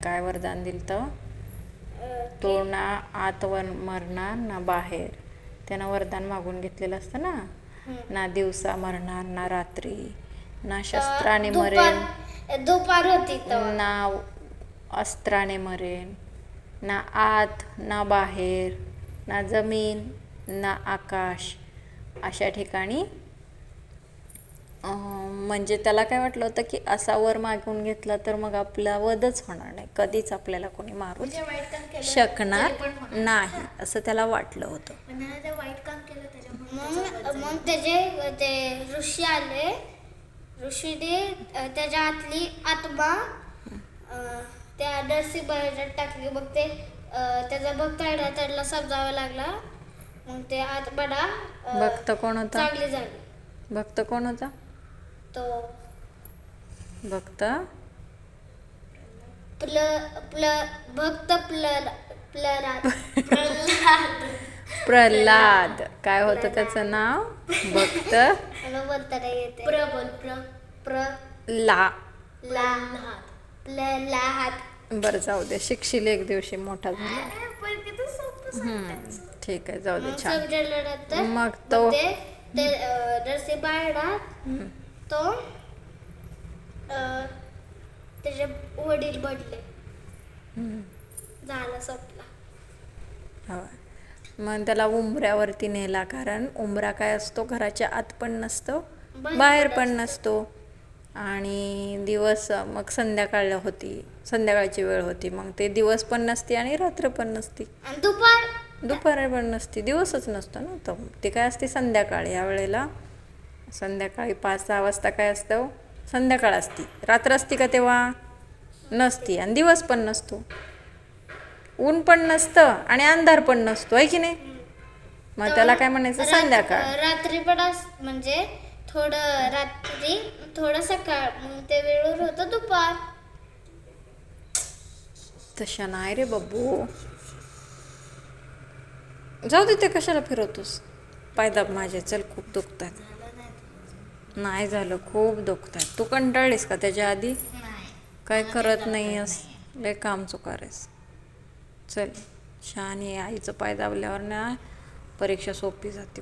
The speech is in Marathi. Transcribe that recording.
काय वरदान दिलं तर तो ना आत मरणार ना बाहेर. त्यानं वरदान मागून घेतलेलं असतं ना, ना दिवसा मरणार ना रात्री, ना शस्त्राने मरेन, दुपार होती ना अस्त्राने मरेन, ना आत ना बाहेर, ना जमीन ना आकाश. अशा ठिकाणी म्हणजे त्याला काय वाटलं होतं की असा वर मागून घेतला तर मग आपला वधच होणार नाही, कधीच आपल्याला कोणी मारू शकणार नाही असं त्याला वाटलं होतं. मग त्याचे ते ऋषी आले. ऋषीने त्याच्या आतली आत्मा त्या नरसिंहाच्या टाकली. मग ते त्याचा भक्त आहे त्याला समजावं लागला. मग ते आत्मा भक्त कोण होता? चांगली झाली. भक्त कोण होता? तो भक्त भक्त प्रल्हाद. काय होतं त्याचं नाव? भक्त बरं जाऊ दे, शिकशील एक दिवशी मोठा झाला. ठीक आहे, जाऊ दे, छान. मग तो नरसिंह तो त्याचे वडील बनले. झालं, संपला. मग त्याला उंबऱ्यावरती नेला, कारण उंबरा काय असतो, घराच्या आत पण नसतो बाहेर पण नसतो. आणि दिवस मग संध्याकाळची वेळ होती. मग ते दिवस पण नसते आणि रात्र पण नसती, दुपार पण नसती, दिवसच नसतो ना. तर ते काय असते संध्याकाळ. या वेळेला संध्याकाळी 5-6 वाजता काय असतं, संध्याकाळ असती. रात्र असती का तेव्हा? नसती. आणि दिवस पण नसतो, ऊन पण नसतं आणि अंधार पण नसतो, आहे की नाही. मग त्याला काय म्हणायचं, संध्याकाळ. रात्री पण म्हणजे थोडं रात्री थोडं सकाळ, मग ते वेळेवर होतं दुपार. तशा नाही रे बाबू, जाऊ दे, ते कशाला फिरवतोस. पायदाब माझे, चल, खूप दुखतात. नाही झालं, खूप दुखतात. तू कंटाळलीस का त्याच्या आधी? काय करत नाही आहेस, लय काम चुकारेस. चल, छान आहे. आईचं पाय दाबल्यावर ना परीक्षा सोपी जाते.